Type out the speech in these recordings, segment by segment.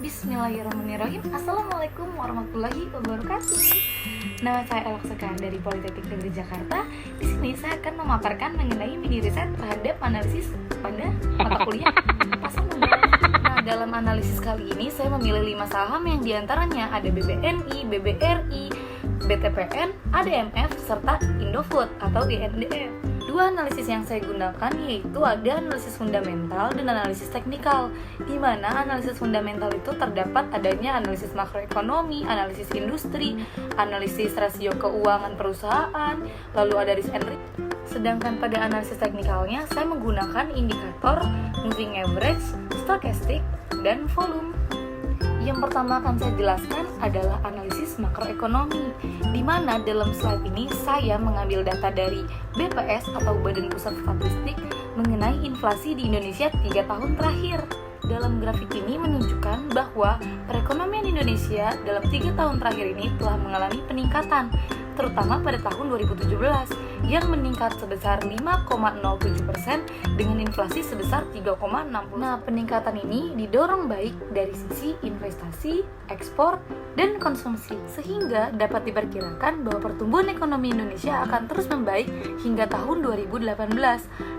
Bismillahirrahmanirrahim. Assalamualaikum warahmatullahi wabarakatuh. Nama saya Elok Sekar dari Politeknik Negeri Jakarta. Di sini saya akan memaparkan mengenai mini riset terhadap analisis pada mata kuliah pasar modal. Nah, dalam analisis kali ini saya memilih 5 saham yang diantaranya ada BBNI, BBRI, BTPN, ADMF, serta Indofood atau INDF. Dua analisis yang saya gunakan yaitu ada analisis fundamental dan analisis teknikal, di mana analisis fundamental itu terdapat adanya analisis makroekonomi, analisis industri, analisis rasio keuangan perusahaan, lalu ada risk and return. Sedangkan pada analisis teknikalnya saya menggunakan indikator moving average, stochastic, dan volume. Yang pertama akan saya jelaskan adalah analisis makroekonomi, di mana dalam slide ini saya mengambil data dari BPS atau Badan Pusat Statistik mengenai inflasi di Indonesia 3 tahun terakhir. Dalam grafik ini menunjukkan bahwa perekonomian Indonesia dalam 3 tahun terakhir ini telah mengalami peningkatan, terutama pada tahun 2017 yang meningkat sebesar 5,07% dengan inflasi sebesar 3,60%. Nah, peningkatan ini didorong baik dari sisi investasi, ekspor, dan konsumsi, sehingga dapat diperkirakan bahwa pertumbuhan ekonomi Indonesia akan terus membaik hingga tahun 2018.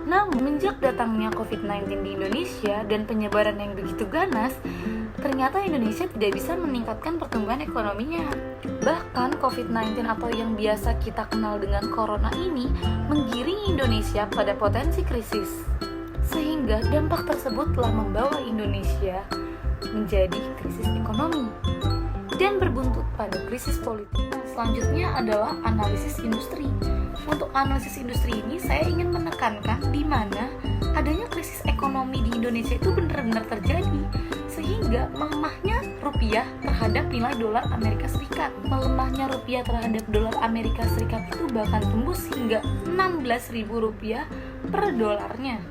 Namun, semenjak datangnya COVID-19 di Indonesia dan penyebaran yang begitu ganas, ternyata Indonesia tidak bisa meningkatkan pertumbuhan ekonominya. Bahkan COVID-19 atau yang biasa kita kenal dengan Corona ini menggiring Indonesia pada potensi krisis. Sehingga dampak tersebut telah membawa Indonesia menjadi krisis ekonomi dan berbuntut pada krisis politik. Selanjutnya adalah analisis industri. Untuk analisis industri ini saya ingin menekankan di mana adanya krisis ekonomi di Indonesia itu benar-benar terjadi, sehingga melemahnya rupiah terhadap nilai dolar Amerika Serikat. Melemahnya rupiah terhadap dolar Amerika Serikat itu bahkan tembus hingga Rp16.000 per dolarnya.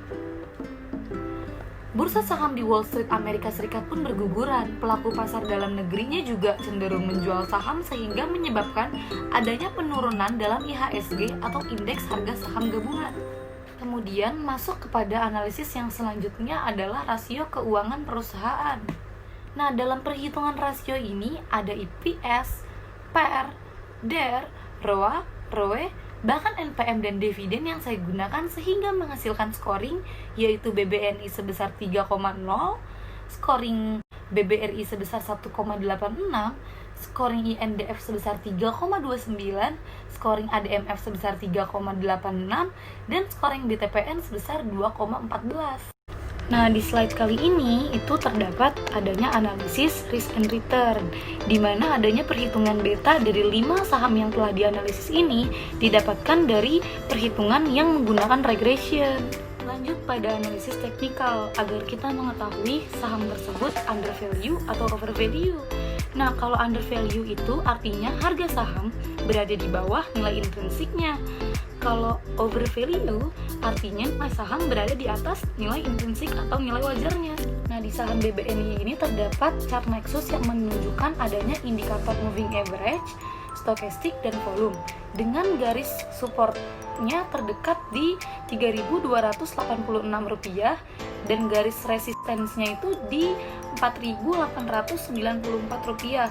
Bursa saham di Wall Street Amerika Serikat pun berguguran. Pelaku pasar dalam negerinya juga cenderung menjual saham sehingga menyebabkan adanya penurunan dalam IHSG atau indeks harga saham gabungan. Kemudian masuk kepada analisis yang selanjutnya adalah rasio keuangan perusahaan. Nah, dalam perhitungan rasio ini ada EPS, PER, DER, ROA, ROE, bahkan NPM dan dividen yang saya gunakan sehingga menghasilkan scoring yaitu BBNI sebesar 3,0, scoring BBRI sebesar 1,86, scoring INDF sebesar 3,29, scoring ADMF sebesar 3,86, dan scoring BTPN sebesar 2,14. Nah, di slide kali ini itu terdapat adanya analisis risk and return, di mana adanya perhitungan beta dari 5 saham yang telah dianalisis ini didapatkan dari perhitungan yang menggunakan regression. Lanjut pada analisis teknikal agar kita mengetahui saham tersebut under value atau over value. Nah, kalau under value itu artinya harga saham berada di bawah nilai intrinsiknya. Kalau over value artinya nilai saham berada di atas nilai intrinsik atau nilai wajarnya. Nah, di saham BBNI ini terdapat chart Nexus yang menunjukkan adanya indikator moving average, stochastic, dan volume dengan garis supportnya terdekat di Rp3.286 dan garis resistensinya itu di Rp4.894.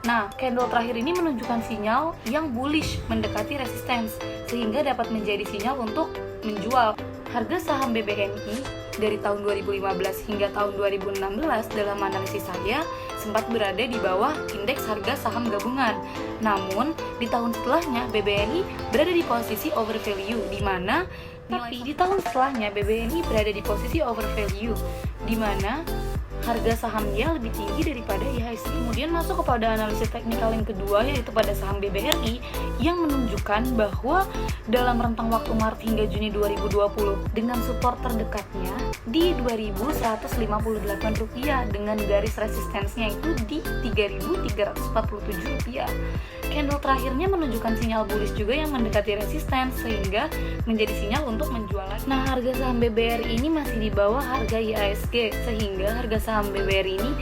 Nah, candle terakhir ini menunjukkan sinyal yang bullish mendekati resistance, sehingga dapat menjadi sinyal untuk menjual. Harga saham BBNI dari tahun 2015 hingga tahun 2016 dalam analisis saya sempat berada di bawah indeks harga saham gabungan. Namun, di tahun setelahnya BBNI berada di posisi over value, di mana di tahun setelahnya BBNI berada di posisi over value, di mana harga sahamnya lebih tinggi daripada IHSG. Kemudian masuk kepada analisis teknikal yang kedua yaitu pada saham BBRI yang menunjukkan bahwa dalam rentang waktu Maret hingga Juni 2020 dengan support terdekatnya di Rp2.158 dengan garis resistensinya itu di Rp3.347. Candle terakhirnya menunjukkan sinyal bullish juga yang mendekati resistance sehingga menjadi sinyal untuk menjual. Nah, harga saham BBRI ini masih di bawah harga IHSG sehingga harga saham saham BBRI ini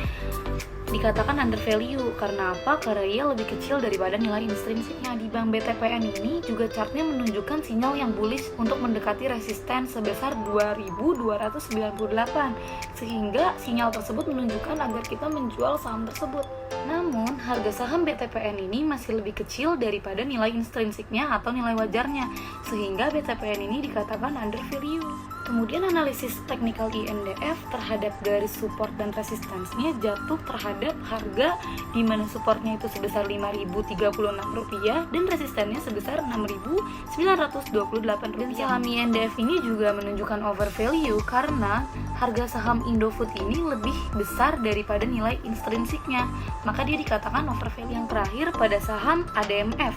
dikatakan under value. Karena apa? Karena ia lebih kecil daripada nilai intrinsiknya. Di bank BTPN ini juga chartnya menunjukkan sinyal yang bullish untuk mendekati resisten sebesar 2298, sehingga sinyal tersebut menunjukkan agar kita menjual saham tersebut. Namun, harga saham BTPN ini masih lebih kecil daripada nilai intrinsiknya atau nilai wajarnya, sehingga BTPN ini dikatakan under value. Kemudian analisis teknikal INDF terhadap garis support dan resistansnya jatuh terhadap harga di mana supportnya itu sebesar Rp5.036 dan resistennya sebesar Rp6.928. Dan saham INDF ini juga menunjukkan overvalue karena harga saham Indofood ini lebih besar daripada nilai intrinsiknya, maka dia dikatakan overvalue. Yang terakhir pada saham ADMF.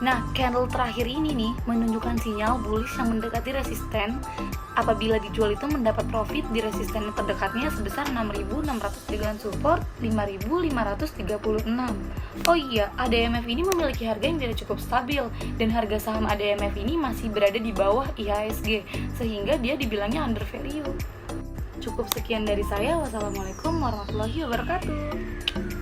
Nah, candle terakhir ini nih menunjukkan sinyal bullish yang mendekati resisten. Apabila dijual itu mendapat profit di resisten terdekatnya sebesar 6.600 dengan support 5.536. Oh iya, ADMF ini memiliki harga yang tidak cukup stabil dan harga saham ADMF ini masih berada di bawah IHSG sehingga dia dibilangnya under value. Cukup sekian dari saya. Wassalamualaikum warahmatullahi wabarakatuh.